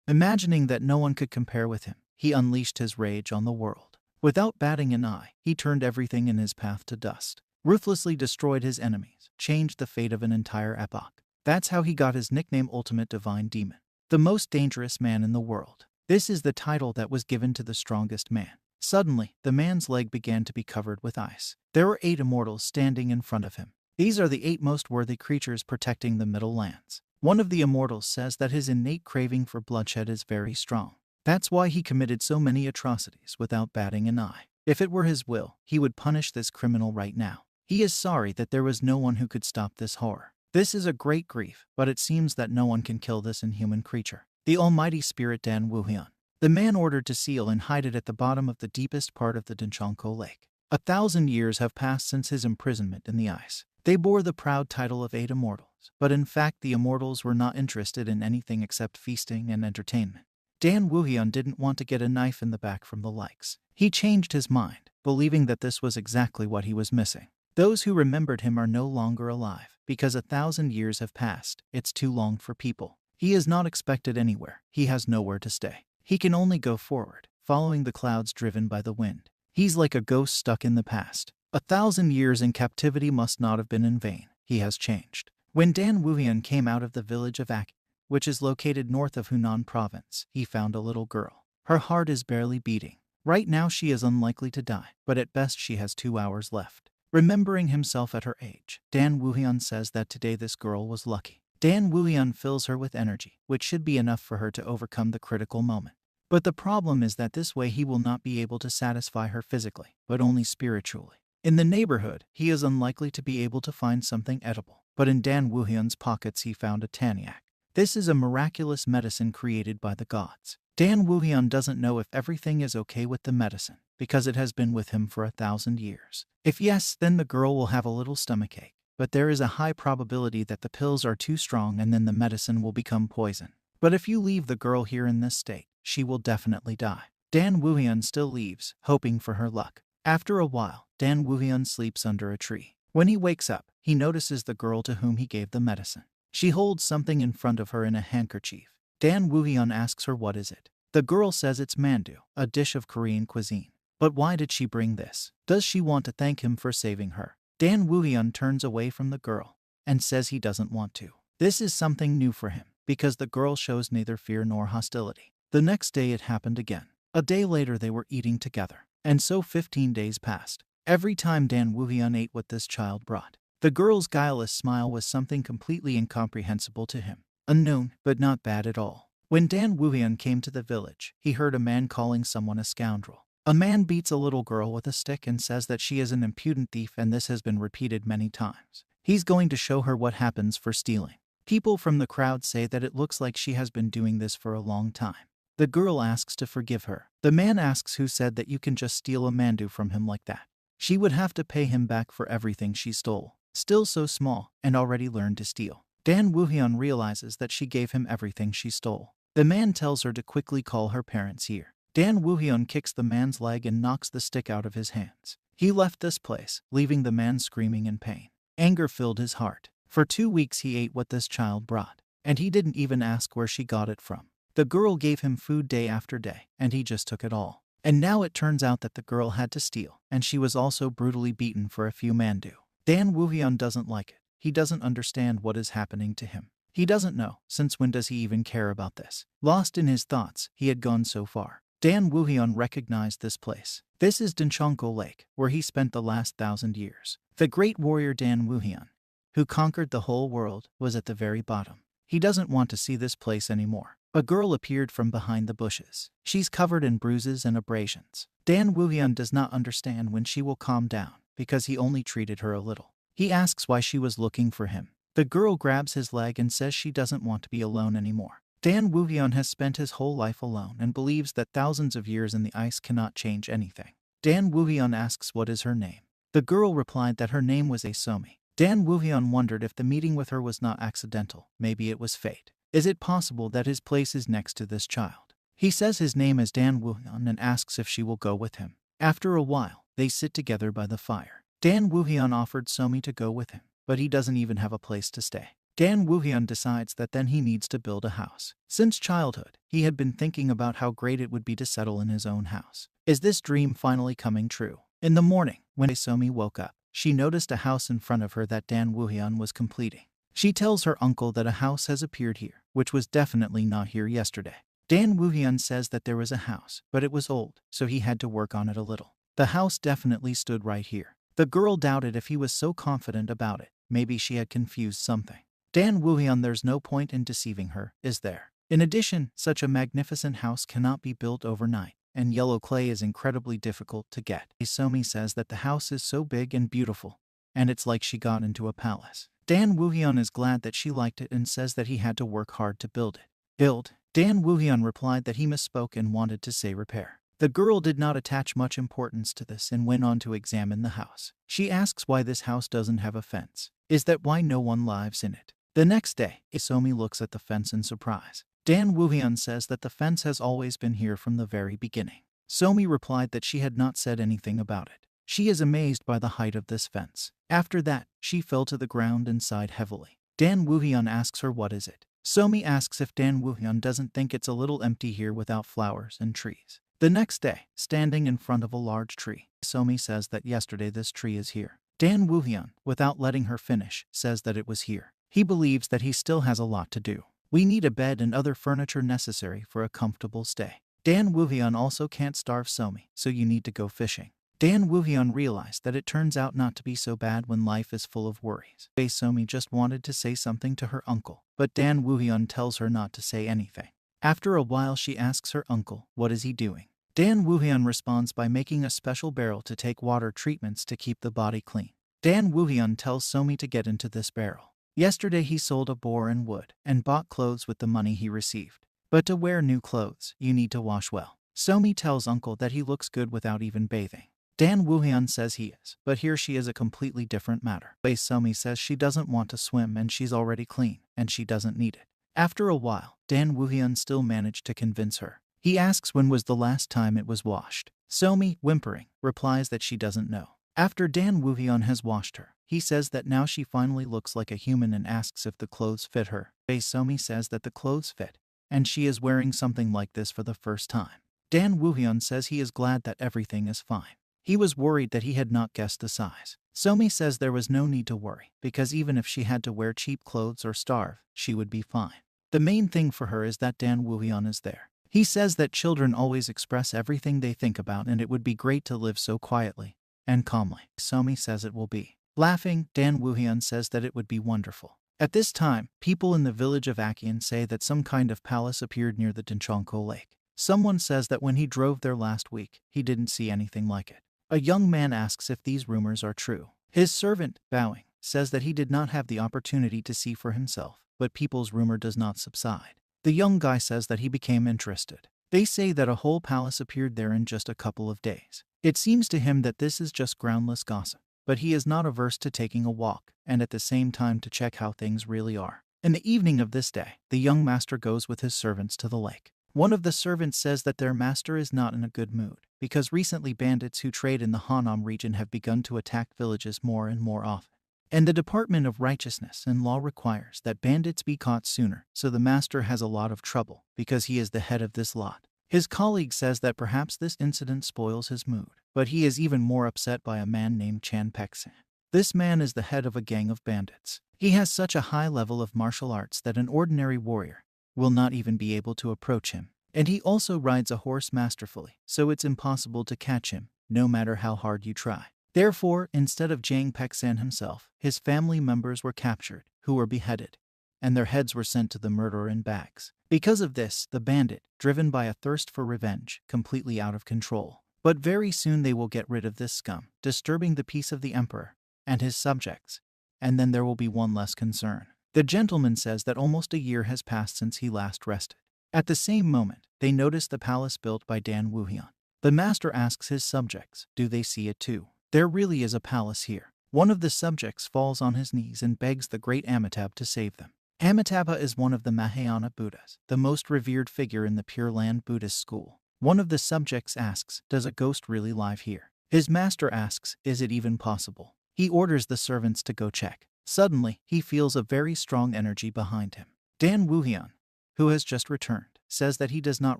Imagining that no one could compare with him, he unleashed his rage on the world. Without batting an eye, he turned everything in his path to dust, ruthlessly destroyed his enemies, changed the fate of an entire epoch. That's how he got his nickname Ultimate Divine Demon, the most dangerous man in the world. This is the title that was given to the strongest man. Suddenly, the man's leg began to be covered with ice. There were 8 immortals standing in front of him. These are the 8 most worthy creatures protecting the Middle Lands. One of the immortals says that his innate craving for bloodshed is very strong. That's why he committed so many atrocities without batting an eye. If it were his will, he would punish this criminal right now. He is sorry that there was no one who could stop this horror. This is a great grief, but it seems that no one can kill this inhuman creature. The almighty spirit Dan Wuhyun. The man ordered to seal and hide it at the bottom of the deepest part of the Dinchonko Lake. 1,000 years have passed since his imprisonment in the ice. They bore the proud title of 8 immortals, but in fact the immortals were not interested in anything except feasting and entertainment. Dan Wuhyun didn't want to get a knife in the back from the likes. He changed his mind, believing that this was exactly what he was missing. Those who remembered him are no longer alive, because 1,000 years have passed. It's too long for people. He is not expected anywhere. He has nowhere to stay. He can only go forward, following the clouds driven by the wind. He's like a ghost stuck in the past. 1,000 years in captivity must not have been in vain. He has changed. When Dan Wuhyun came out of the village of Ak, which is located north of Hunan province, he found a little girl. Her heart is barely beating. Right now she is unlikely to die, but at best she has 2 hours left. Remembering himself at her age, Dan Wuhyun says that today this girl was lucky. Dan Wuhyun fills her with energy, which should be enough for her to overcome the critical moment. But the problem is that this way he will not be able to satisfy her physically, but only spiritually. In the neighborhood, he is unlikely to be able to find something edible, but in Dan Wuhyun's pockets he found a tanyak. This is a miraculous medicine created by the gods. Dan Wuhyun doesn't know if everything is okay with the medicine, because it has been with him for 1,000 years. If yes, then the girl will have a little stomachache, but there is a high probability that the pills are too strong and then the medicine will become poison. But if you leave the girl here in this state, she will definitely die. Dan Wuhyun still leaves, hoping for her luck. After a while, Dan Wuhyun sleeps under a tree. When he wakes up, he notices the girl to whom he gave the medicine. She holds something in front of her in a handkerchief. Dan Wuhyun asks her what is it. The girl says it's mandu, a dish of Korean cuisine. But why did she bring this? Does she want to thank him for saving her? Dan Wuhyun turns away from the girl and says he doesn't want to. This is something new for him, because the girl shows neither fear nor hostility. The next day it happened again. A day later they were eating together. And so 15 days passed. Every time Dan Wuhyun ate what this child brought, the girl's guileless smile was something completely incomprehensible to him. Unknown, but not bad at all. When Dan Wuhyun came to the village, he heard a man calling someone a scoundrel. A man beats a little girl with a stick and says that she is an impudent thief, and this has been repeated many times. He's going to show her what happens for stealing. People from the crowd say that it looks like she has been doing this for a long time. The girl asks to forgive her. The man asks who said that you can just steal a mandu from him like that. She would have to pay him back for everything she stole. Still so small, and already learned to steal. Dan Wuhyun realizes that she gave him everything she stole. The man tells her to quickly call her parents here. Dan Wuhyun kicks the man's leg and knocks the stick out of his hands. He left this place, leaving the man screaming in pain. Anger filled his heart. For 2 weeks he ate what this child brought, and he didn't even ask where she got it from. The girl gave him food day after day, and he just took it all. And now it turns out that the girl had to steal, and she was also brutally beaten for a few mandu. Dan Wuhyun doesn't like it. He doesn't understand what is happening to him. He doesn't know, since when does he even care about this? Lost in his thoughts, he had gone so far. Dan Wuhyun recognized this place. This is Dinchonko Lake, where he spent the last 1,000 years. The great warrior Dan Wuhyun, who conquered the whole world, was at the very bottom. He doesn't want to see this place anymore. A girl appeared from behind the bushes. She's covered in bruises and abrasions. Dan Wuhyun does not understand when she will calm down, because he only treated her a little. He asks why she was looking for him. The girl grabs his leg and says she doesn't want to be alone anymore. Dan Wuhyun has spent his whole life alone and believes that thousands of years in the ice cannot change anything. Dan Wuhyun asks what is her name. The girl replied that her name was Asomi. Dan Wuhyun wondered if the meeting with her was not accidental. Maybe it was fate. Is it possible that his place is next to this child? He says his name is Dan Wuhyun and asks if she will go with him. After a while, they sit together by the fire. Dan Wuhyun offered Somi to go with him, but he doesn't even have a place to stay. Dan Woohyun decides that then he needs to build a house. Since childhood, he had been thinking about how great it would be to settle in his own house. Is this dream finally coming true? In the morning, when Somi woke up, she noticed a house in front of her that Dan Woohyun was completing. She tells her uncle that a house has appeared here, which was definitely not here yesterday. Dan Woohyun says that there was a house, but it was old, so he had to work on it a little. The house definitely stood right here. The girl doubted if he was so confident about it. Maybe she had confused something. Dan Woohyun, there's no point in deceiving her, is there? In addition, such a magnificent house cannot be built overnight, and yellow clay is incredibly difficult to get. Somi says that the house is so big and beautiful, and it's like she got into a palace. Dan Woohyun is glad that she liked it and says that he had to work hard to build it. Build? Dan Woohyun replied that he misspoke and wanted to say repair. The girl did not attach much importance to this and went on to examine the house. She asks why this house doesn't have a fence. Is that why no one lives in it? The next day, Somi looks at the fence in surprise. Dan Woohyun says that the fence has always been here from the very beginning. Somi replied that she had not said anything about it. She is amazed by the height of this fence. After that, she fell to the ground and sighed heavily. Dan Woohyun asks her what is it. Somi asks if Dan Woohyun doesn't think it's a little empty here without flowers and trees. The next day, standing in front of a large tree, Somi says that yesterday this tree is here. Dan Woohyun, without letting her finish, says that it was here. He believes that he still has a lot to do. We need a bed and other furniture necessary for a comfortable stay. Dan Woohyun also can't starve Somi, so you need to go fishing. Dan Woohyun realized that it turns out not to be so bad when life is full of worries. Somi just wanted to say something to her uncle, but Dan Woohyun tells her not to say anything. After a while she asks her uncle, what is he doing? Dan Woohyun responds by making a special barrel to take water treatments to keep the body clean. Dan Woohyun tells Somi to get into this barrel. Yesterday he sold a boar and wood, and bought clothes with the money he received. But to wear new clothes, you need to wash well. Somi tells uncle that he looks good without even bathing. Dan Woohyun says he is, but here she is a completely different matter. Somi says she doesn't want to swim and she's already clean, and she doesn't need it. After a while, Dan Woohyun still managed to convince her. He asks when was the last time it was washed. Somi, whimpering, replies that she doesn't know. After Dan Woohyun has washed her, he says that now she finally looks like a human and asks if the clothes fit her. Somi says that the clothes fit, and she is wearing something like this for the first time. Dan Woohyun says he is glad that everything is fine. He was worried that he had not guessed the size. Somi says there was no need to worry, because even if she had to wear cheap clothes or starve, she would be fine. The main thing for her is that Dan Woohyun is there. He says that children always express everything they think about and it would be great to live so quietly and calmly. Somi says it will be. Laughing, Dan Woohyun says that it would be wonderful. At this time, people in the village of Akian say that some kind of palace appeared near the Dinchonko lake. Someone says that when he drove there last week, he didn't see anything like it. A young man asks if these rumors are true. His servant, bowing, says that he did not have the opportunity to see for himself, but people's rumor does not subside. The young guy says that he became interested. They say that a whole palace appeared there in just a couple of days. It seems to him that this is just groundless gossip, but he is not averse to taking a walk and at the same time to check how things really are. In the evening of this day, the young master goes with his servants to the lake. One of the servants says that their master is not in a good mood, because recently bandits who trade in the Hanam region have begun to attack villages more and more often. And the Department of Righteousness and Law requires that bandits be caught sooner, so the master has a lot of trouble, because he is the head of this lot. His colleague says that perhaps this incident spoils his mood, but he is even more upset by a man named Chan Peksan. This man is the head of a gang of bandits. He has such a high level of martial arts that an ordinary warrior will not even be able to approach him. And he also rides a horse masterfully, so it's impossible to catch him, no matter how hard you try. Therefore, instead of Jang Peksan himself, his family members were captured, who were beheaded, and their heads were sent to the murderer in bags. Because of this, the bandit, driven by a thirst for revenge, completely out of control. But very soon they will get rid of this scum, disturbing the peace of the emperor and his subjects, and then there will be one less concern. The gentleman says that almost a year has passed since he last rested. At the same moment, they notice the palace built by Dan Woohyun. The master asks his subjects, do they see it too? There really is a palace here. One of the subjects falls on his knees and begs the great Amitabha to save them. Amitabha is one of the Mahayana Buddhas, the most revered figure in the Pure Land Buddhist school. One of the subjects asks, does a ghost really live here? His master asks, is it even possible? He orders the servants to go check. Suddenly, he feels a very strong energy behind him. Dan Wuhyun, who has just returned, says that he does not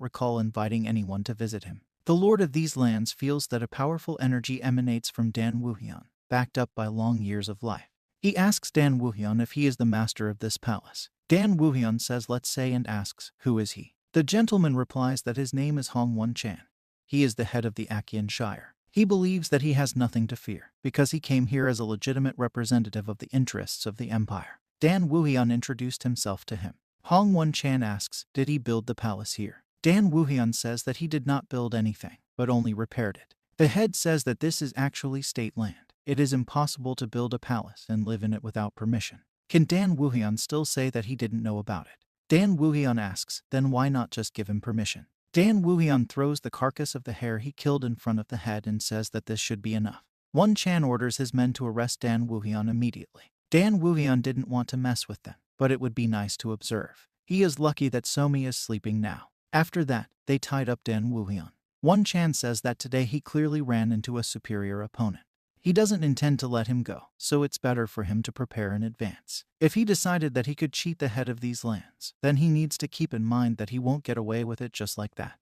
recall inviting anyone to visit him. The lord of these lands feels that a powerful energy emanates from Dan Wuhyun, backed up by long years of life. He asks Dan Wuhyun if he is the master of this palace. Dan Wuhyun says let's say and asks, who is he? The gentleman replies that his name is Hong Won-chan. He is the head of the Akian Shire. He believes that he has nothing to fear, because he came here as a legitimate representative of the interests of the empire. Dan Wuhyun introduced himself to him. Hong Won-chan asks, did he build the palace here? Dan Wuhyun says that he did not build anything, but only repaired it. The head says that this is actually state land. It is impossible to build a palace and live in it without permission. Can Dan Wuhyun still say that he didn't know about it? Dan Wuhyun asks, then why not just give him permission? Dan Wuhyun throws the carcass of the hare he killed in front of the head and says that this should be enough. Won-chan orders his men to arrest Dan Wuhyun immediately. Dan Wuhyun didn't want to mess with them, but it would be nice to observe. He is lucky that Somi is sleeping now. After that, they tied up Dan Wuhyun. Won-chan says that today he clearly ran into a superior opponent. He doesn't intend to let him go, so it's better for him to prepare in advance. If he decided that he could cheat the head of these lands, then he needs to keep in mind that he won't get away with it just like that.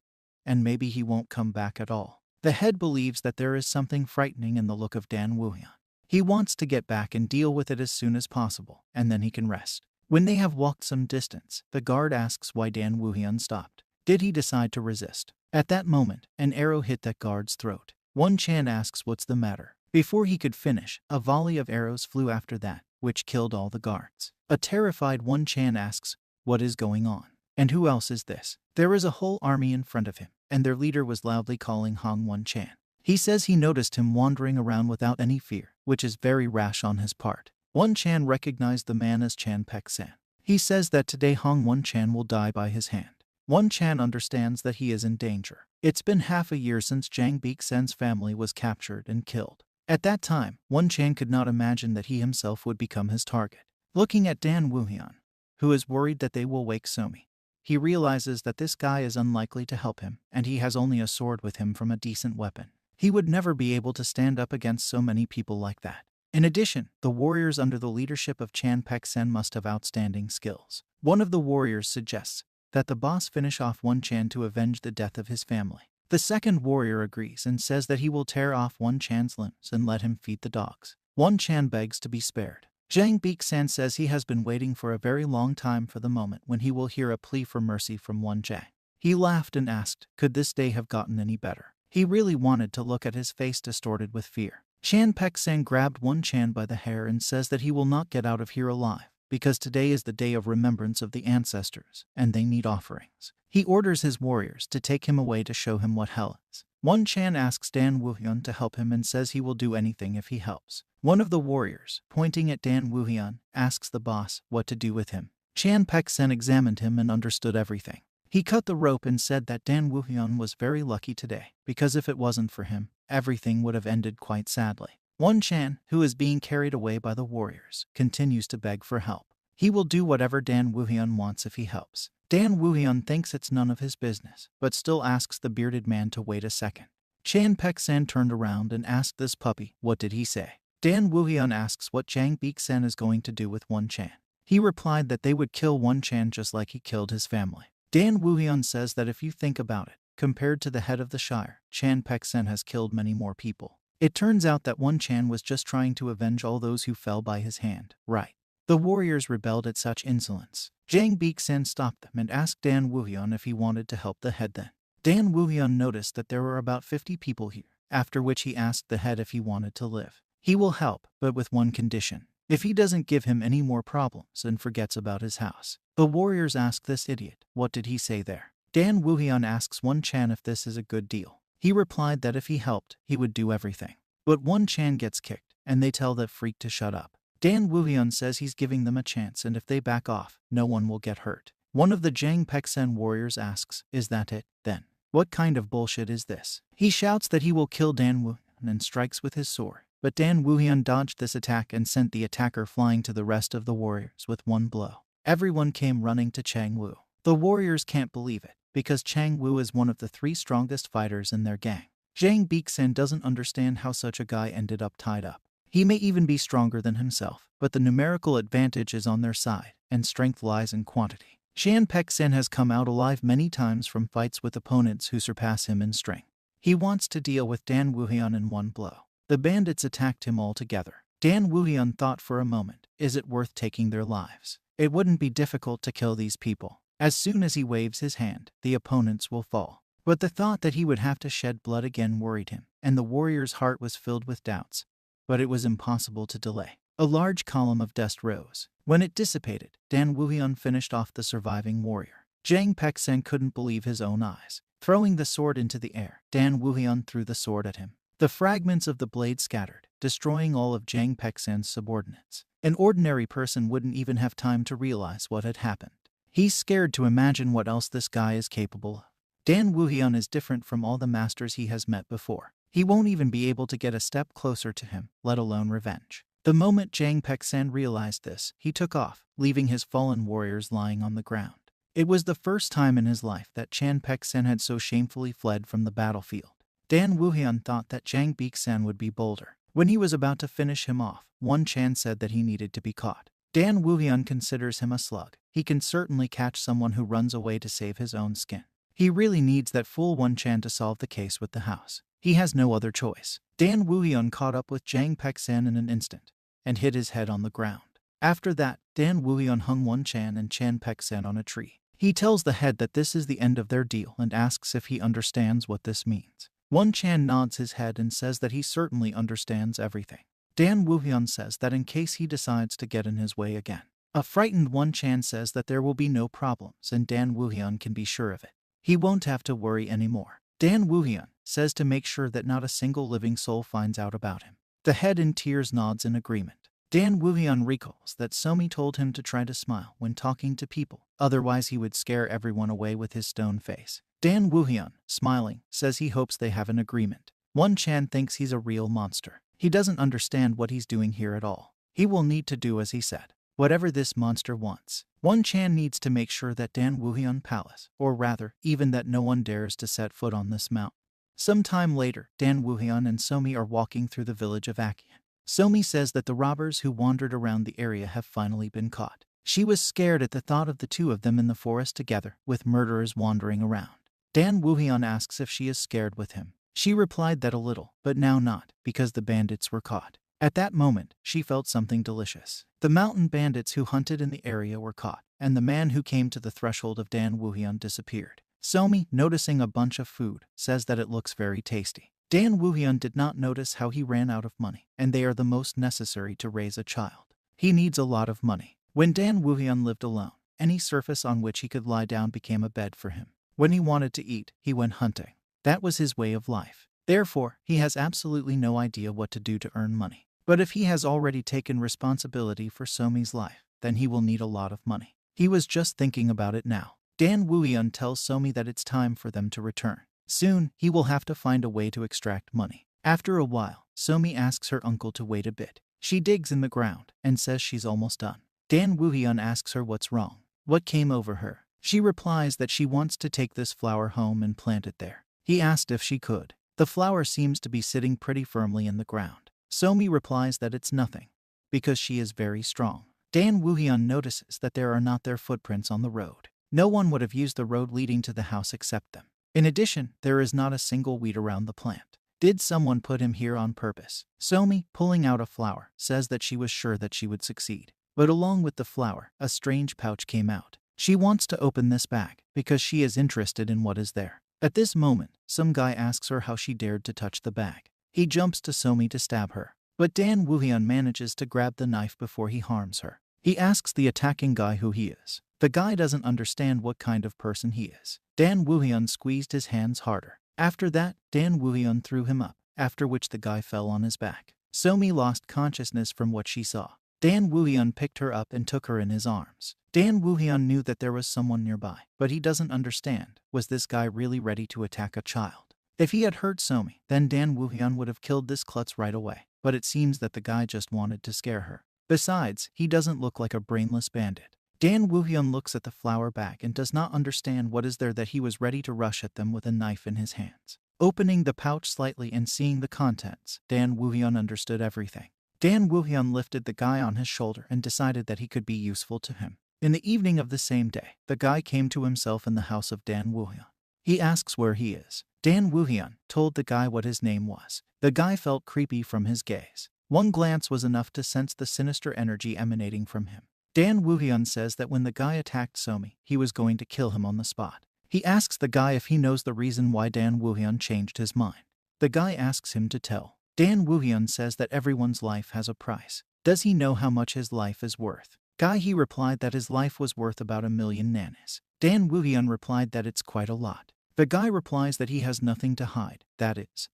And maybe he won't come back at all. The head believes that there is something frightening in the look of Dan Wuhyun. He wants to get back and deal with it as soon as possible, and then he can rest. When they have walked some distance, the guard asks why Dan Wuhyun stopped. Did he decide to resist? At that moment, an arrow hit that guard's throat. Won-chan asks what's the matter. Before he could finish, a volley of arrows flew after that, which killed all the guards. A terrified Won-chan asks, what is going on? And who else is this? There is a whole army in front of him, and their leader was loudly calling Hong Won-chan. He says he noticed him wandering around without any fear, which is very rash on his part. Won-chan recognized the man as Chan Pek-san. He says that today Hong Won-chan will die by his hand. Won-chan understands that he is in danger. It's been half a year since Jang Baek-sen's family was captured and killed. At that time, Won-chan could not imagine that he himself would become his target. Looking at Dan Wuhyun, who is worried that they will wake Somi, he realizes that this guy is unlikely to help him, and he has only a sword with him from a decent weapon. He would never be able to stand up against so many people like that. In addition, the warriors under the leadership of Chan Pek-sen must have outstanding skills. One of the warriors suggests that the boss finish off Won-chan to avenge the death of his family. The second warrior agrees and says that he will tear off Won-chan's limbs and let him feed the dogs. Won-chan begs to be spared. Jang Baek-sen says he has been waiting for a very long time for the moment when he will hear a plea for mercy from Won-chan. He laughed and asked, could this day have gotten any better? He really wanted to look at his face distorted with fear. Chan Pek-sen grabbed Won-chan by the hair and says that he will not get out of here alive, because today is the day of remembrance of the ancestors, and they need offerings. He orders his warriors to take him away to show him what hell is. Won-chan asks Dan Wuhyun to help him and says he will do anything if he helps. One of the warriors, pointing at Dan Wuhyun, asks the boss what to do with him. Chan Pek-sen examined him and understood everything. He cut the rope and said that Dan Wuhyun was very lucky today, because if it wasn't for him, everything would have ended quite sadly. Won-chan, who is being carried away by the warriors, continues to beg for help. He will do whatever Dan Wuhyun wants if he helps. Dan Wuhyun thinks it's none of his business, but still asks the bearded man to wait a second. Chan Pek-sen turned around and asked this puppy, what did he say? Dan Wuhyun asks what Jang Baek-sen is going to do with Won-chan. He replied that they would kill Won-chan just like he killed his family. Dan Wuhyun says that if you think about it, compared to the head of the Shire, Chan Pek-sen has killed many more people. It turns out that Won-chan was just trying to avenge all those who fell by his hand, right? The warriors rebelled at such insolence. Jang Baek-sen stopped them and asked Dan Wuhyun if he wanted to help the head then. Dan Wuhyun noticed that there were about 50 people here, after which he asked the head if he wanted to live. He will help, but with one condition. If he doesn't give him any more problems and forgets about his house. The warriors ask this idiot, what did he say there? Dan Wuhyun asks Won-chan if this is a good deal. He replied that if he helped, he would do everything. But Won-chan gets kicked, and they tell that freak to shut up. Dan Wuhyun says he's giving them a chance, and if they back off, no one will get hurt. One of the Jang Pek-sen warriors asks, is that it, then? What kind of bullshit is this? He shouts that he will kill Dan Wuhyun and strikes with his sword. But Dan Wuhyun dodged this attack and sent the attacker flying to the rest of the warriors with one blow. Everyone came running to Chang Wu. The warriors can't believe it, because Chang Wu is one of the 3 strongest fighters in their gang. Jang Baek-sen doesn't understand how such a guy ended up tied up. He may even be stronger than himself, but the numerical advantage is on their side, and strength lies in quantity. Shan Pek-sen has come out alive many times from fights with opponents who surpass him in strength. He wants to deal with Dan Wuhyun in one blow. The bandits attacked him all together. Dan Wuhyun thought for a moment, is it worth taking their lives? It wouldn't be difficult to kill these people. As soon as he waves his hand, the opponents will fall. But the thought that he would have to shed blood again worried him, and the warrior's heart was filled with doubts. But it was impossible to delay. A large column of dust rose. When it dissipated, Dan Wuhyun finished off the surviving warrior. Jang Pek-sen couldn't believe his own eyes. Throwing the sword into the air, Dan Wuhyun threw the sword at him. The fragments of the blade scattered, destroying all of Jang Pek-sen's subordinates. An ordinary person wouldn't even have time to realize what had happened. He's scared to imagine what else this guy is capable of. Dan Wuhyun is different from all the masters he has met before. He won't even be able to get a step closer to him, let alone revenge. The moment Jang Pek-sen realized this, he took off, leaving his fallen warriors lying on the ground. It was the first time in his life that Chan Pek-sen had so shamefully fled from the battlefield. Dan Wuhyun thought that Jang Beek-sen would be bolder. When he was about to finish him off, One Chan said that he needed to be caught. Dan Wuhyun considers him a slug. He can certainly catch someone who runs away to save his own skin. He really needs that fool One Chan to solve the case with the house. He has no other choice. Dan Wuhyun caught up with Jang Pek-sen in an instant and hit his head on the ground. After that, Dan Wuhyun hung One Chan and Chan Pek-sen on a tree. He tells the head that this is the end of their deal and asks if he understands what this means. One Chan nods his head and says that he certainly understands everything. Dan Wuhyun says that in case he decides to get in his way again. A frightened One Chan says that there will be no problems and Dan Wuhyun can be sure of it. He won't have to worry anymore. Dan Wuhyun says to make sure that not a single living soul finds out about him. The head in tears nods in agreement. Dan Wuhyun recalls that Somi told him to try to smile when talking to people, otherwise he would scare everyone away with his stone face. Dan Wuhyun, smiling, says he hopes they have an agreement. One Chan thinks he's a real monster. He doesn't understand what he's doing here at all. He will need to do as he said. Whatever this monster wants. One Chan needs to make sure that Dan Wuhyun Palace, or rather, even that no one dares to set foot on this mountain. Some time later, Dan Wuhyun and Somi are walking through the village of Akian. Somi says that the robbers who wandered around the area have finally been caught. She was scared at the thought of the two of them in the forest together, with murderers wandering around. Dan Wuhyun asks if she is scared with him. She replied that a little, but now not, because the bandits were caught. At that moment, she felt something delicious. The mountain bandits who hunted in the area were caught, and the man who came to the threshold of Dan Wuhyun disappeared. Somi, noticing a bunch of food, says that it looks very tasty. Dan Wuhyun did not notice how he ran out of money, and they are the most necessary to raise a child. He needs a lot of money. When Dan Wuhyun lived alone, any surface on which he could lie down became a bed for him. When he wanted to eat, he went hunting. That was his way of life. Therefore, he has absolutely no idea what to do to earn money. But if he has already taken responsibility for Somi's life, then he will need a lot of money. He was just thinking about it now. Dan Wuhyun tells Somi that it's time for them to return. Soon, he will have to find a way to extract money. After a while, Somi asks her uncle to wait a bit. She digs in the ground and says she's almost done. Dan Wuhyun asks her what's wrong. What came over her? She replies that she wants to take this flower home and plant it there. He asked if she could. The flower seems to be sitting pretty firmly in the ground. Somi replies that it's nothing, because she is very strong. Dan Wuhyun notices that there are not their footprints on the road. No one would have used the road leading to the house except them. In addition, there is not a single weed around the plant. Did someone put him here on purpose? Somi, pulling out a flower, says that she was sure that she would succeed. But along with the flower, a strange pouch came out. She wants to open this bag, because she is interested in what is there. At this moment, some guy asks her how she dared to touch the bag. He jumps to Somi to stab her. But Dan Wuhyun manages to grab the knife before he harms her. He asks the attacking guy who he is. The guy doesn't understand what kind of person he is. Dan Wuhyun squeezed his hands harder. After that, Dan Wuhyun threw him up, after which the guy fell on his back. Somi lost consciousness from what she saw. Dan Wuhyun picked her up and took her in his arms. Dan Wuhyun knew that there was someone nearby, but he doesn't understand. Was this guy really ready to attack a child? If he had hurt Somi, then Dan Wuhyun would have killed this klutz right away. But it seems that the guy just wanted to scare her. Besides, he doesn't look like a brainless bandit. Dan Wuhyun looks at the flower bag and does not understand what is there that he was ready to rush at them with a knife in his hands. Opening the pouch slightly and seeing the contents, Dan Wuhyun understood everything. Dan Woohyun lifted the guy on his shoulder and decided that he could be useful to him. In the evening of the same day, the guy came to himself in the house of Dan Woohyun. He asks where he is. Dan Woohyun told the guy what his name was. The guy felt creepy from his gaze. One glance was enough to sense the sinister energy emanating from him. Dan Woohyun says that when the guy attacked Somi, he was going to kill him on the spot. He asks the guy if he knows the reason why Dan Woohyun changed his mind. The guy asks him to tell. Dan Woohyun says that everyone's life has a price. Does he know how much his life is worth? Guy he replied that his life was worth about 1,000,000 nanas. Dan Woohyun replied that it's quite a lot. The guy replies that he has nothing to hide. That is.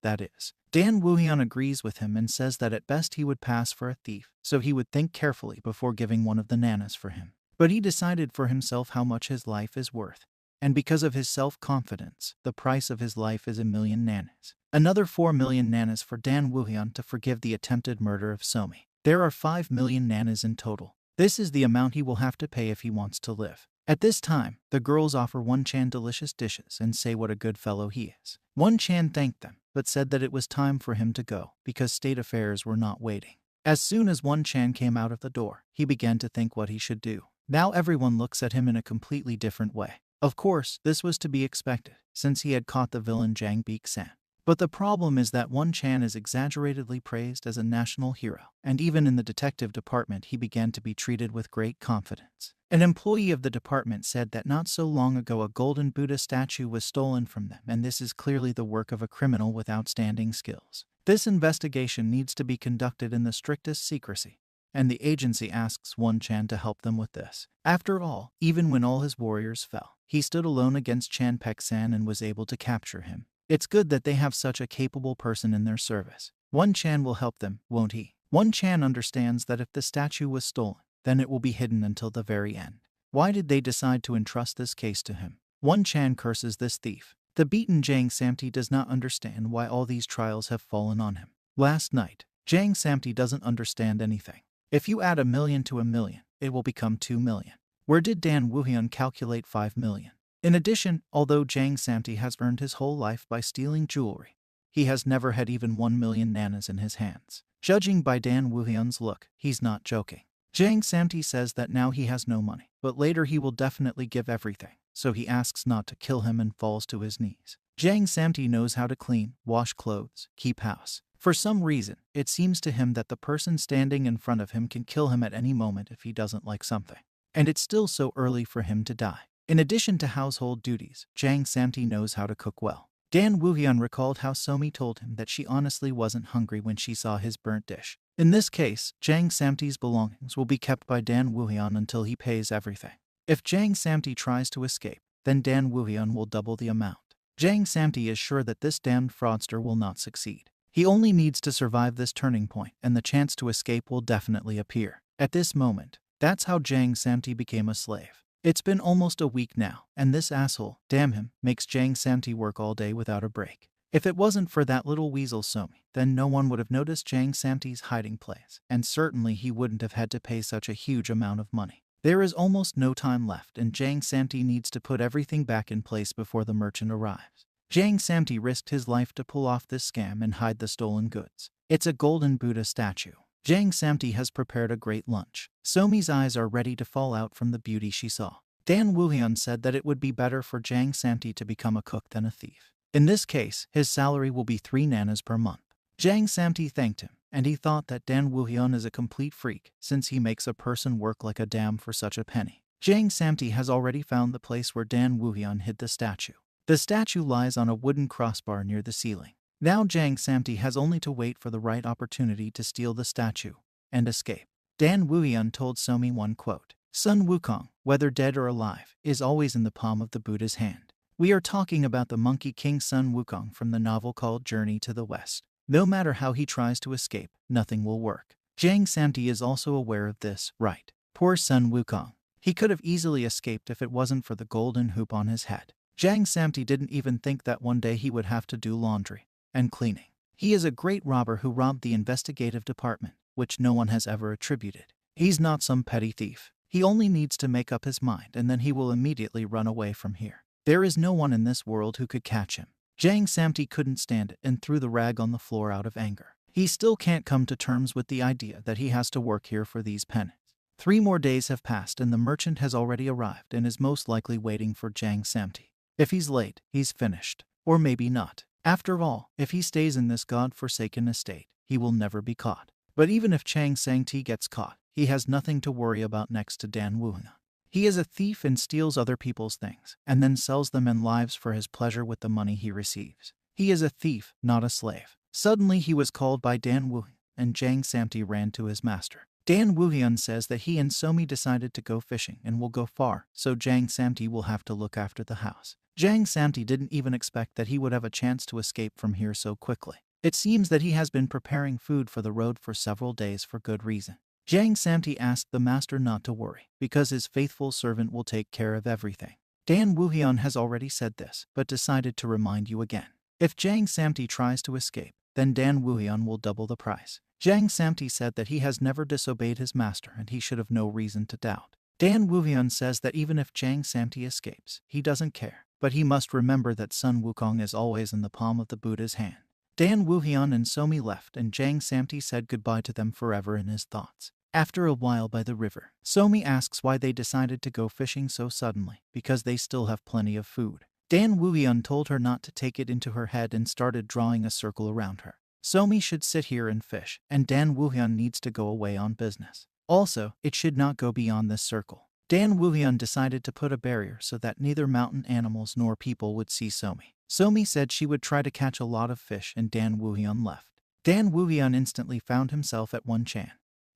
Dan Woohyun agrees with him and says that at best he would pass for a thief, so he would think carefully before giving one of the nanas for him. But he decided for himself how much his life is worth. And because of his self-confidence, the price of his life is 1,000,000 nanas. Another 4,000,000 nanas for Dan Woohyun to forgive the attempted murder of Somi. There are 5,000,000 nanas in total. This is the amount he will have to pay if he wants to live. At this time, the girls offer Won-chan delicious dishes and say what a good fellow he is. Won-chan thanked them, but said that it was time for him to go because state affairs were not waiting. As soon as Won-chan came out of the door, he began to think what he should do. Now everyone looks at him in a completely different way. Of course, this was to be expected, since he had caught the villain Jang Beek-san. But the problem is that Won-chan is exaggeratedly praised as a national hero, and even in the detective department he began to be treated with great confidence. An employee of the department said that not so long ago a golden Buddha statue was stolen from them, and this is clearly the work of a criminal with outstanding skills. This investigation needs to be conducted in the strictest secrecy, and the agency asks Won-chan to help them with this. After all, even when all his warriors fell, he stood alone against Chan Pek-san and was able to capture him. It's good that they have such a capable person in their service. Won-chan will help them, won't he? Won-chan understands that if the statue was stolen, then it will be hidden until the very end. Why did they decide to entrust this case to him? Won-chan curses this thief. The beaten Jang Samti does not understand why all these trials have fallen on him. Last night, Jang Samti doesn't understand anything. If you add 1,000,000 to 1,000,000, it will become 2,000,000. Where did Dan Woohyun calculate 5,000,000? In addition, although Jang Samti has earned his whole life by stealing jewelry, he has never had even 1,000,000 nanas in his hands. Judging by Dan Woohyun's look, he's not joking. Jang Samti says that now he has no money, but later he will definitely give everything, so he asks not to kill him and falls to his knees. Jang Samti knows how to clean, wash clothes, keep house. For some reason, it seems to him that the person standing in front of him can kill him at any moment if he doesn't like something. And it's still so early for him to die. In addition to household duties, Jang Samti knows how to cook well. Dan Woohyun recalled how Somi told him that she honestly wasn't hungry when she saw his burnt dish. In this case, Jang Samti's belongings will be kept by Dan Woohyun until he pays everything. If Jang Samti tries to escape, then Dan Woohyun will double the amount. Jang Samti is sure that this damned fraudster will not succeed. He only needs to survive this turning point, and the chance to escape will definitely appear. At this moment, that's how Jang Samti became a slave. It's been almost a week now, and this asshole, damn him, makes Jang Samti work all day without a break. If it wasn't for that little weasel Somi, then no one would have noticed Jang Samti's hiding place, and certainly he wouldn't have had to pay such a huge amount of money. There is almost no time left, and Jang Samti needs to put everything back in place before the merchant arrives. Jang Samti risked his life to pull off this scam and hide the stolen goods. It's a golden Buddha statue. Jang Samti has prepared a great lunch. Somi's eyes are ready to fall out from the beauty she saw. Dan Woohyun said that it would be better for Jang Samti to become a cook than a thief. In this case, his salary will be 3 nanas per month. Jang Samti thanked him, and he thought that Dan Woohyun is a complete freak since he makes a person work like a dam for such a penny. Jang Samti has already found the place where Dan Woohyun hid the statue. The statue lies on a wooden crossbar near the ceiling. Now Jang Samti has only to wait for the right opportunity to steal the statue and escape. Dan Woohyun told Somi one quote, "Sun Wukong, whether dead or alive, is always in the palm of the Buddha's hand." We are talking about the Monkey King Sun Wukong from the novel called Journey to the West. No matter how he tries to escape, nothing will work. Jang Samti is also aware of this, right? Poor Sun Wukong. He could have easily escaped if it wasn't for the golden hoop on his head. Jang Samti didn't even think that one day he would have to do laundry and cleaning. He is a great robber who robbed the investigative department, which no one has ever attributed. He's not some petty thief. He only needs to make up his mind, and then he will immediately run away from here. There is no one in this world who could catch him. Jang Samti couldn't stand it and threw the rag on the floor out of anger. He still can't come to terms with the idea that he has to work here for these pennies. 3 more days have passed and the merchant has already arrived and is most likely waiting for Jang Samti. If he's late, he's finished. Or maybe not. After all, if he stays in this god-forsaken estate, he will never be caught. But even if Chang Sang-ti gets caught, he has nothing to worry about next to Dan Wuhan. He is a thief and steals other people's things, and then sells them and lives for his pleasure with the money he receives. He is a thief, not a slave. Suddenly he was called by Dan Wuhan, and Jang Samti ran to his master. Dan Wuhyun says that he and Somi decided to go fishing and will go far, so Jang Samti will have to look after the house. Jang Samti didn't even expect that he would have a chance to escape from here so quickly. It seems that he has been preparing food for the road for several days for good reason. Jang Samti asked the master not to worry, because his faithful servant will take care of everything. Dan Wuhyun has already said this, but decided to remind you again. If Jang Samti tries to escape, then Dan Wuhyun will double the price. Jang Samti said that he has never disobeyed his master and he should have no reason to doubt. Dan Wuhyun says that even if Jang Samti escapes, he doesn't care, but he must remember that Sun Wukong is always in the palm of the Buddha's hand. Dan Wuhyun and Somi left and Jang Samti said goodbye to them forever in his thoughts. After a while by the river, Somi asks why they decided to go fishing so suddenly, because they still have plenty of food. Dan Wuhyun told her not to take it into her head and started drawing a circle around her. Somi should sit here and fish, and Dan Wuhyun needs to go away on business. Also, it should not go beyond this circle. Dan Wuhyun decided to put a barrier so that neither mountain animals nor people would see Somi. Somi said she would try to catch a lot of fish and Dan Wuhyun left. Dan Wuhyun instantly found himself at One Chan,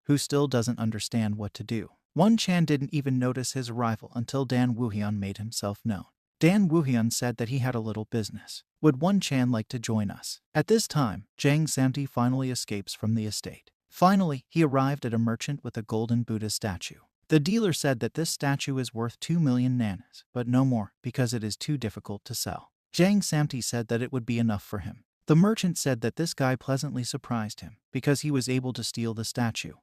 who still doesn't understand what to do. One Chan didn't even notice his arrival until Dan Wuhyun made himself known. Dan Wuhyun said that he had a little business. Would One Chan like to join us? At this time, Jang Samti finally escapes from the estate. Finally, he arrived at a merchant with a golden Buddha statue. The dealer said that this statue is worth 2 million nanas, but no more, because it is too difficult to sell. Jang Samti said that it would be enough for him. The merchant said that this guy pleasantly surprised him, because he was able to steal the statue,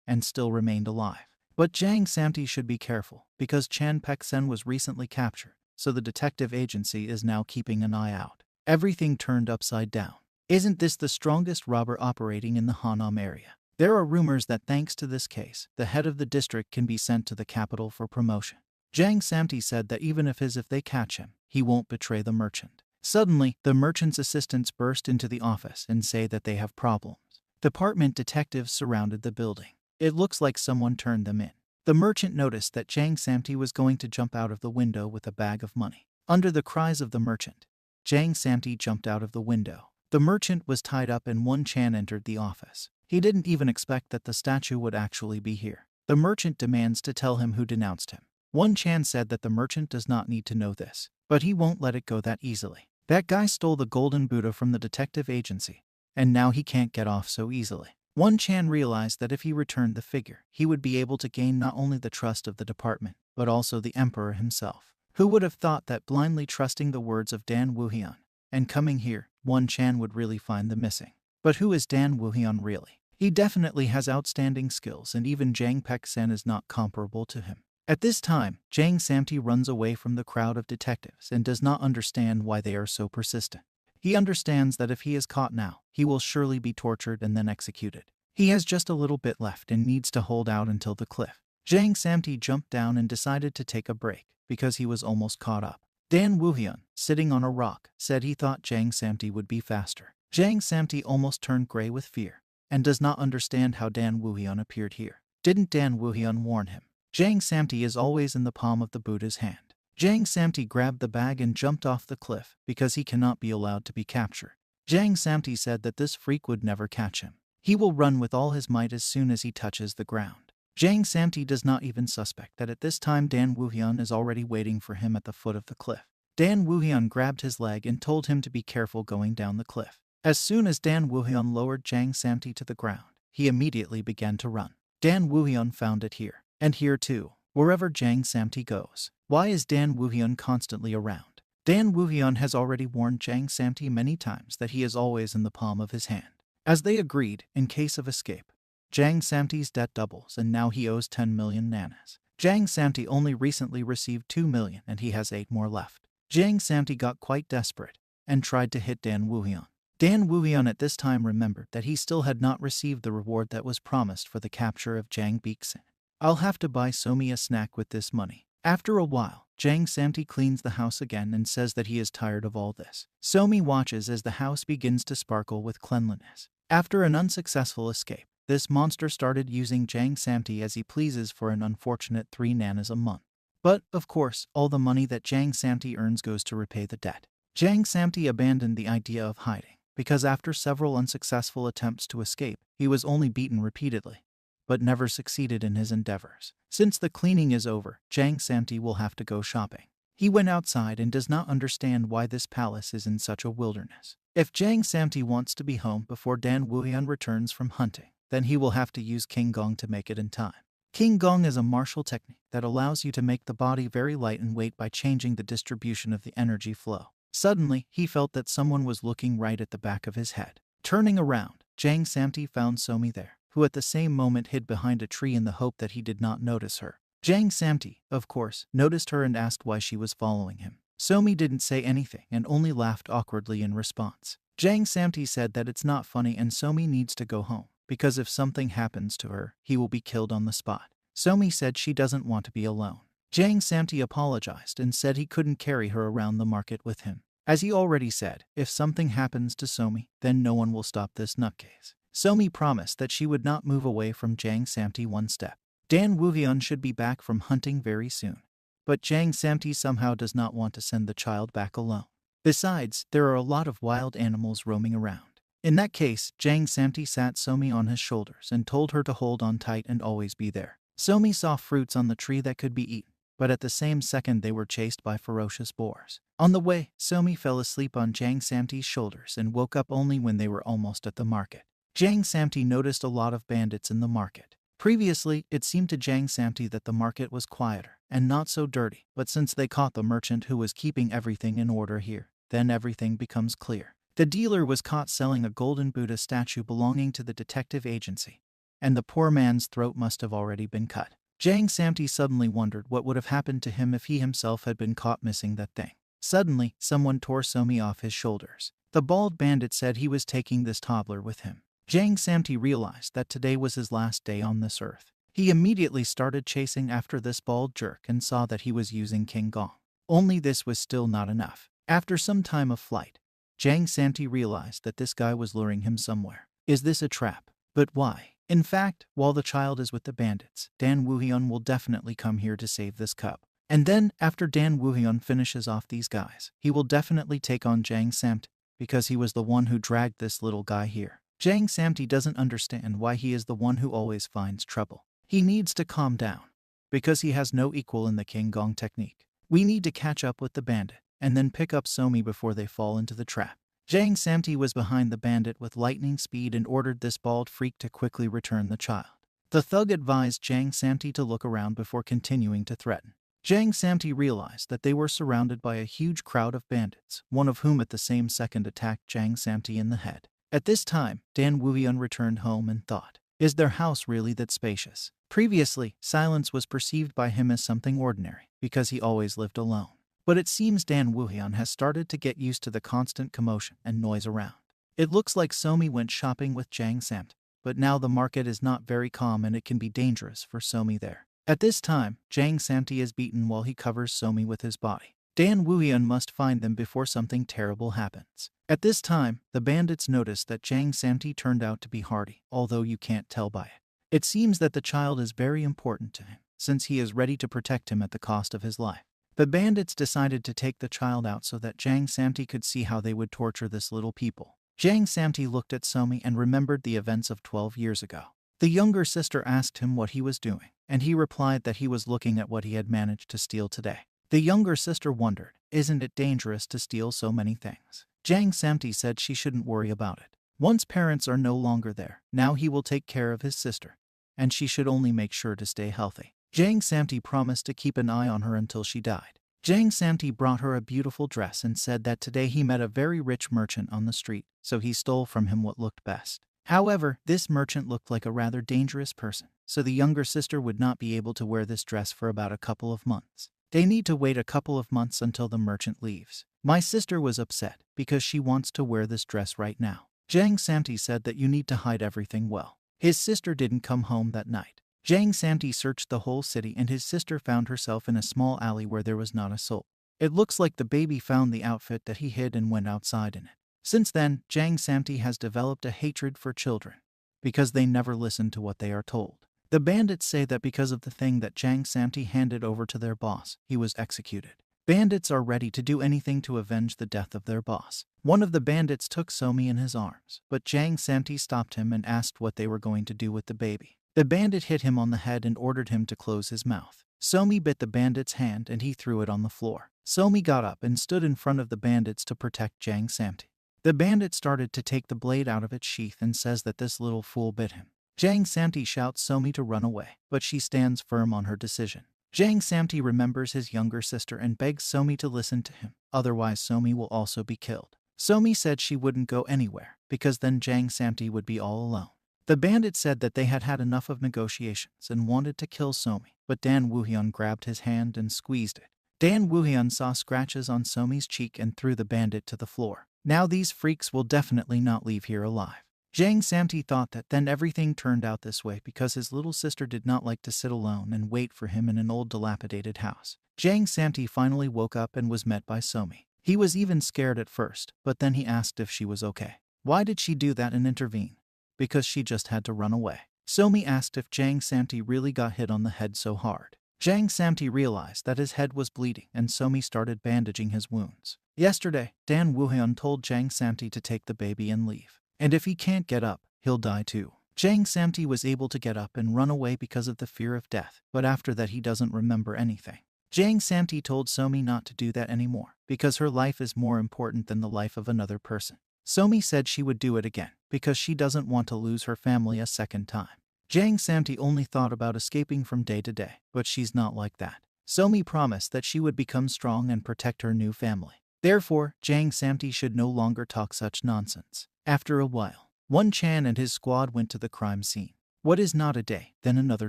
and still remained alive. But Jang Samti should be careful, because Chan Pek-sen was recently captured, so the detective agency is now keeping an eye out. Everything turned upside down. Isn't this the strongest robber operating in the Hanam area? There are rumors that thanks to this case, the head of the district can be sent to the capital for promotion. Jang Samti said that even if they catch him, he won't betray the merchant. Suddenly, the merchant's assistants burst into the office and say that they have problems. Department detectives surrounded the building. It looks like someone turned them in. The merchant noticed that Jang Samti was going to jump out of the window with a bag of money. Under the cries of the merchant, Jang Samti jumped out of the window. The merchant was tied up and One Chan entered the office. He didn't even expect that the statue would actually be here. The merchant demands to tell him who denounced him. One Chan said that the merchant does not need to know this, but he won't let it go that easily. That guy stole the golden Buddha from the detective agency, and now he can't get off so easily. One Chan realized that if he returned the figure, he would be able to gain not only the trust of the department, but also the emperor himself. Who would have thought that blindly trusting the words of Dan Wuhyun and coming here, One Chan would really find the missing? But who is Dan Wuhyun really? He definitely has outstanding skills and even Jang Pek-sen is not comparable to him. At this time, Jang Samti runs away from the crowd of detectives and does not understand why they are so persistent. He understands that if he is caught now, he will surely be tortured and then executed. He has just a little bit left and needs to hold out until the cliff. Jang Samti jumped down and decided to take a break because he was almost caught up. Dan Wuhyun, sitting on a rock, said he thought Jang Samti would be faster. Jang Samti almost turned gray with fear and does not understand how Dan Wuhyun appeared here. Didn't Dan Wuhyun warn him? Jang Samti is always in the palm of the Buddha's hand. Jang Samti grabbed the bag and jumped off the cliff because he cannot be allowed to be captured. Jang Samti said that this freak would never catch him. He will run with all his might as soon as he touches the ground. Jang Samti does not even suspect that at this time Dan Wuhyun is already waiting for him at the foot of the cliff. Dan Wuhyun grabbed his leg and told him to be careful going down the cliff. As soon as Dan Wuhyun lowered Jang Samti to the ground, he immediately began to run. Dan Wuhyun found it here, and here too, wherever Jang Samti goes. Why is Dan Wuhyun constantly around? Dan Wuhyun has already warned Jang Samti many times that he is always in the palm of his hand. As they agreed, in case of escape, Jang Samti's debt doubles and now he owes 10 million nanas. Jang Samti only recently received 2 million and he has 8 more left. Jang Samti got quite desperate and tried to hit Dan Wuhyun. Dan Wuyan at this time remembered that he still had not received the reward that was promised for the capture of Jang Bixin. I'll have to buy Somi a snack with this money. After a while, Jang Samti cleans the house again and says that he is tired of all this. Somi watches as the house begins to sparkle with cleanliness. After an unsuccessful escape, this monster started using Jang Samti as he pleases for an unfortunate 3 nanas a month. But, of course, all the money that Jang Samti earns goes to repay the debt. Jang Samti abandoned the idea of hiding, because after several unsuccessful attempts to escape, he was only beaten repeatedly, but never succeeded in his endeavors. Since the cleaning is over, Jang Samti will have to go shopping. He went outside and does not understand why this palace is in such a wilderness. If Jang Samti wants to be home before Dan Wuyan returns from hunting, then he will have to use King Gong to make it in time. King Gong is a martial technique that allows you to make the body very light in weight by changing the distribution of the energy flow. Suddenly, he felt that someone was looking right at the back of his head. Turning around, Jang Samti found Somi there, who at the same moment hid behind a tree in the hope that he did not notice her. Jang Samti, of course, noticed her and asked why she was following him. Somi didn't say anything and only laughed awkwardly in response. Jang Samti said that it's not funny and Somi needs to go home, because if something happens to her, he will be killed on the spot. Somi said she doesn't want to be alone. Jang Samti apologized and said he couldn't carry her around the market with him. As he already said, if something happens to Somi, then no one will stop this nutcase. Somi promised that she would not move away from Jang Samti one step. Dan Wuyan should be back from hunting very soon. But Jang Samti somehow does not want to send the child back alone. Besides, there are a lot of wild animals roaming around. In that case, Jang Samti sat Somi on his shoulders and told her to hold on tight and always be there. Somi saw fruits on the tree that could be eaten, but at the same second they were chased by ferocious boars. On the way, Somi fell asleep on Jang Samti's shoulders and woke up only when they were almost at the market. Jang Samti noticed a lot of bandits in the market. Previously, it seemed to Jang Samti that the market was quieter and not so dirty, but since they caught the merchant who was keeping everything in order here, then everything becomes clear. The dealer was caught selling a golden Buddha statue belonging to the detective agency, and the poor man's throat must have already been cut. Jang Samti suddenly wondered what would have happened to him if he himself had been caught missing that thing. Suddenly, someone tore Somi off his shoulders. The bald bandit said he was taking this toddler with him. Jang Samti realized that today was his last day on this earth. He immediately started chasing after this bald jerk and saw that he was using King Gong. Only this was still not enough. After some time of flight, Jang Samti realized that this guy was luring him somewhere. Is this a trap? But why? In fact, while the child is with the bandits, Dan Wuyan will definitely come here to save this cub. And then, after Dan Wuyan finishes off these guys, he will definitely take on Jang Samti, because he was the one who dragged this little guy here. Jang Samti doesn't understand why he is the one who always finds trouble. He needs to calm down, because he has no equal in the King Gong technique. We need to catch up with the bandit, and then pick up Somi before they fall into the trap. Jang Samti was behind the bandit with lightning speed and ordered this bald freak to quickly return the child. The thug advised Jang Samti to look around before continuing to threaten. Jang Samti realized that they were surrounded by a huge crowd of bandits, one of whom at the same second attacked Jang Samti in the head. At this time, Dan Wuyan returned home and thought, is their house really that spacious? Previously, silence was perceived by him as something ordinary, because he always lived alone. But it seems Dan Wuyan has started to get used to the constant commotion and noise around. It looks like Somi went shopping with Jang Samti, but now the market is not very calm and it can be dangerous for Somi there. At this time, Jang Samti is beaten while he covers Somi with his body. Dan Wuyan must find them before something terrible happens. At this time, the bandits notice that Jang Samti turned out to be hardy, although you can't tell by it. It seems that the child is very important to him, since he is ready to protect him at the cost of his life. The bandits decided to take the child out so that Jang Samti could see how they would torture this little people. Jang Samti looked at Somi and remembered the events of 12 years ago. The younger sister asked him what he was doing, and he replied that he was looking at what he had managed to steal today. The younger sister wondered, isn't it dangerous to steal so many things? Jang Samti said she shouldn't worry about it. Once parents are no longer there, now he will take care of his sister, and she should only make sure to stay healthy. Jang Samti promised to keep an eye on her until she died. Jang Samti brought her a beautiful dress and said that today he met a very rich merchant on the street, so he stole from him what looked best. However, this merchant looked like a rather dangerous person, so the younger sister would not be able to wear this dress for about a couple of months. They need to wait a couple of months until the merchant leaves. My sister was upset because she wants to wear this dress right now. Jang Samti said that you need to hide everything well. His sister didn't come home that night. Jang Samti searched the whole city and his sister found herself in a small alley where there was not a soul. It looks like the baby found the outfit that he hid and went outside in it. Since then, Jang Samti has developed a hatred for children because they never listen to what they are told. The bandits say that because of the thing that Jang Samti handed over to their boss, he was executed. Bandits are ready to do anything to avenge the death of their boss. One of the bandits took Somi in his arms, but Jang Samti stopped him and asked what they were going to do with the baby. The bandit hit him on the head and ordered him to close his mouth. Somi bit the bandit's hand and he threw it on the floor. Somi got up and stood in front of the bandits to protect Jang Samti. The bandit started to take the blade out of its sheath and says that this little fool bit him. Jang Samti shouts Somi to run away, but she stands firm on her decision. Jang Samti remembers his younger sister and begs Somi to listen to him, otherwise Somi will also be killed. Somi said she wouldn't go anywhere, because then Jang Samti would be all alone. The bandit said that they had had enough of negotiations and wanted to kill Somi, but Dan Woohyun grabbed his hand and squeezed it. Dan Woohyun saw scratches on Somi's cheek and threw the bandit to the floor. Now these freaks will definitely not leave here alive. Jang Samti thought that then everything turned out this way because his little sister did not like to sit alone and wait for him in an old dilapidated house. Jang Samti finally woke up and was met by Somi. He was even scared at first, but then he asked if she was okay. Why did she do that and intervene? Because she just had to run away. Somi asked if Jang Samti really got hit on the head so hard. Jang Samti realized that his head was bleeding and Somi started bandaging his wounds. Yesterday, Dan Woohyun told Jang Samti to take the baby and leave. And if he can't get up, he'll die too. Jang Samti was able to get up and run away because of the fear of death, but after that he doesn't remember anything. Jang Samti told Somi not to do that anymore, because her life is more important than the life of another person. Somi said she would do it again, because she doesn't want to lose her family a second time. Jang Samti only thought about escaping from day to day, but she's not like that. Somi promised that she would become strong and protect her new family. Therefore, Jang Samti should no longer talk such nonsense. After a while, Won Chan and his squad went to the crime scene. What is not a day, then another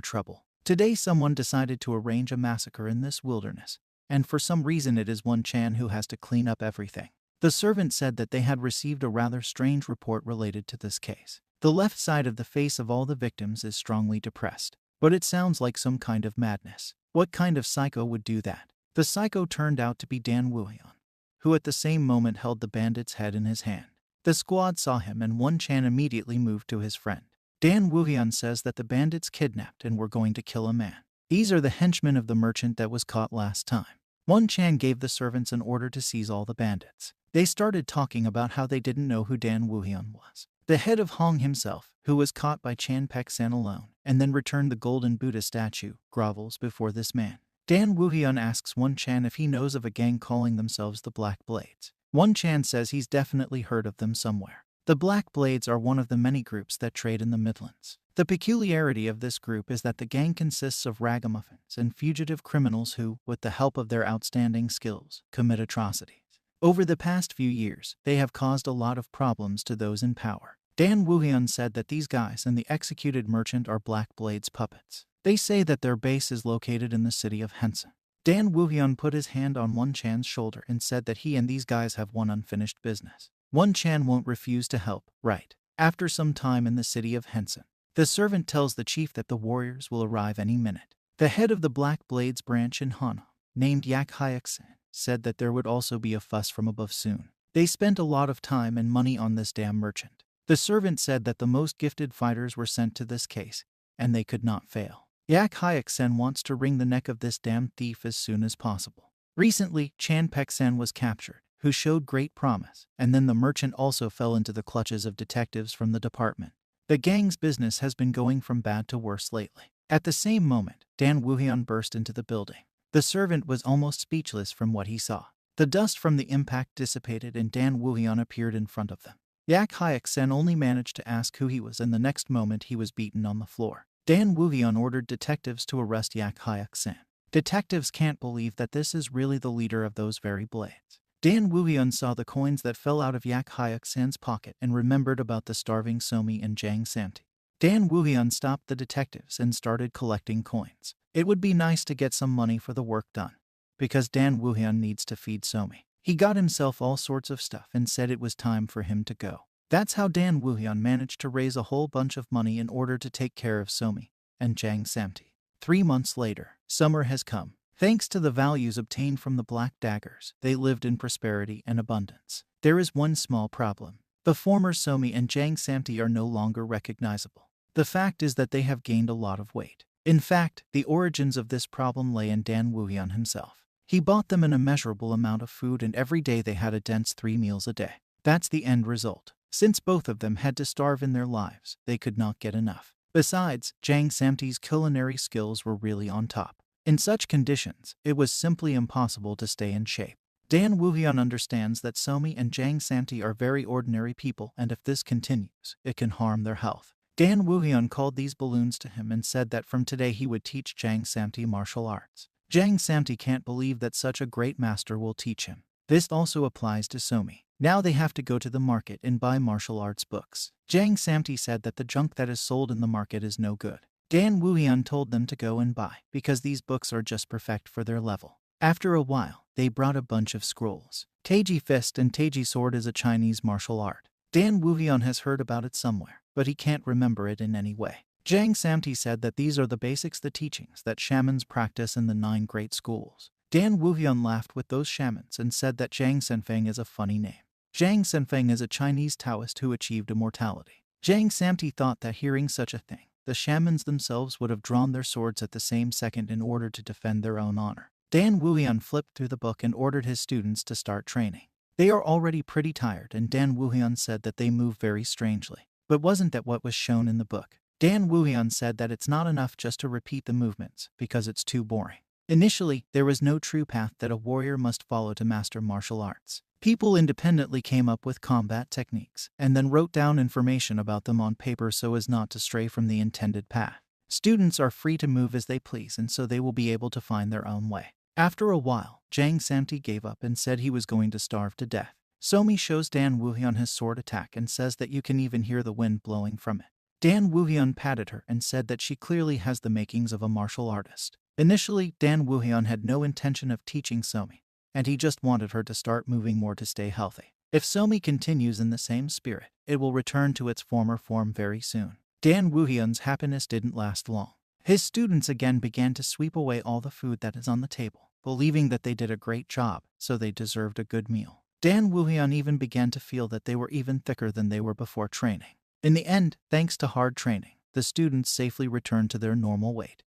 trouble. Today someone decided to arrange a massacre in this wilderness, and for some reason it is Won Chan who has to clean up everything. The servant said that they had received a rather strange report related to this case. The left side of the face of all the victims is strongly depressed, but it sounds like some kind of madness. What kind of psycho would do that? The psycho turned out to be Dan Woohyun, who at the same moment held the bandit's head in his hand. The squad saw him and Won Chan immediately moved to his friend. Dan Woohyun says that the bandits kidnapped and were going to kill a man. These are the henchmen of the merchant that was caught last time. Won Chan gave the servants an order to seize all the bandits. They started talking about how they didn't know who Dan Woohyun was. The head of Hong himself, who was caught by Chan Pek-san alone, and then returned the golden Buddha statue, grovels before this man. Dan Woohyun asks Won Chan if he knows of a gang calling themselves the Black Blades. Won Chan says he's definitely heard of them somewhere. The Black Blades are one of the many groups that trade in the Midlands. The peculiarity of this group is that the gang consists of ragamuffins and fugitive criminals who, with the help of their outstanding skills, commit atrocities. Over the past few years, they have caused a lot of problems to those in power. Dan Woohyun said that these guys and the executed merchant are Black Blade's puppets. They say that their base is located in the city of Henson. Dan Woohyun put his hand on Won Chan's shoulder and said that he and these guys have one unfinished business. Won Chan won't refuse to help, right? After some time in the city of Henson, the servant tells the chief that the warriors will arrive any minute. The head of the Black Blades branch in Hana, named Yak Hyuk-san, said that there would also be a fuss from above soon. They spent a lot of time and money on this damn merchant. The servant said that the most gifted fighters were sent to this case, and they could not fail. Yak Hyuk-sen wants to wring the neck of this damn thief as soon as possible. Recently, Chan Pek-san was captured, who showed great promise, and then the merchant also fell into the clutches of detectives from the department. The gang's business has been going from bad to worse lately. At the same moment, Dan Woohyun burst into the building. The servant was almost speechless from what he saw. The dust from the impact dissipated and Dan Woohyun appeared in front of them. Yak Hyuk-sen only managed to ask who he was, and the next moment he was beaten on the floor. Dan Woohyun ordered detectives to arrest Yak Hyuk-sen. Detectives can't believe that this is really the leader of those very blades. Dan Woohyun saw the coins that fell out of Yak Hyuk-sen's pocket and remembered about the starving Somi and Jang Samti. Dan Woohyun stopped the detectives and started collecting coins. It would be nice to get some money for the work done, because Dan Woohyun needs to feed Somi. He got himself all sorts of stuff and said it was time for him to go. That's how Dan Woohyun managed to raise a whole bunch of money in order to take care of Somi and Jang Samti. 3 months later, summer has come. Thanks to the values obtained from the Black Daggers, they lived in prosperity and abundance. There is one small problem. The former Somi and Jang Samti are no longer recognizable. The fact is that they have gained a lot of weight. In fact, the origins of this problem lay in Dan Woohyun himself. He bought them an immeasurable amount of food and every day they had a dense 3 meals a day. That's the end result. Since both of them had to starve in their lives, they could not get enough. Besides, Jang Samti's culinary skills were really on top. In such conditions, it was simply impossible to stay in shape. Dan Woohyun understands that Somi and Jang Samti are very ordinary people and if this continues, it can harm their health. Dan Woohyun called these balloons to him and said that from today he would teach Jang Samti martial arts. Jang Samti can't believe that such a great master will teach him. This also applies to Somi. Now they have to go to the market and buy martial arts books. Jang Samti said that the junk that is sold in the market is no good. Dan Woohyun told them to go and buy, because these books are just perfect for their level. After a while, they brought a bunch of scrolls. Taiji Fist and Taiji Sword is a Chinese martial art. Dan Woohyun has heard about it somewhere, but he can't remember it in any way. Jang Samti said that these are the basics, the teachings that shamans practice in the 9 great schools. Dan Woohyun laughed with those shamans and said that Zhang Senfeng is a funny name. Zhang Senfeng is a Chinese Taoist who achieved immortality. Jang Samti thought that hearing such a thing, the shamans themselves would have drawn their swords at the same second in order to defend their own honor. Dan Woohyun flipped through the book and ordered his students to start training. They are already pretty tired and Dan Woohyun said that they move very strangely. But wasn't that what was shown in the book? Dan Woohyun said that it's not enough just to repeat the movements, because it's too boring. Initially, there was no true path that a warrior must follow to master martial arts. People independently came up with combat techniques, and then wrote down information about them on paper so as not to stray from the intended path. Students are free to move as they please and so they will be able to find their own way. After a while, Jang Samti gave up and said he was going to starve to death. Somi shows Dan Woohyun his sword attack and says that you can even hear the wind blowing from it. Dan Woohyun patted her and said that she clearly has the makings of a martial artist. Initially, Dan Woohyun had no intention of teaching Somi, and he just wanted her to start moving more to stay healthy. If Somi continues in the same spirit, it will return to its former form very soon. Dan Woohyun's happiness didn't last long. His students again began to sweep away all the food that is on the table, believing that they did a great job, so they deserved a good meal. Dan Woohyun even began to feel that they were even thicker than they were before training. In the end, thanks to hard training, the students safely returned to their normal weight.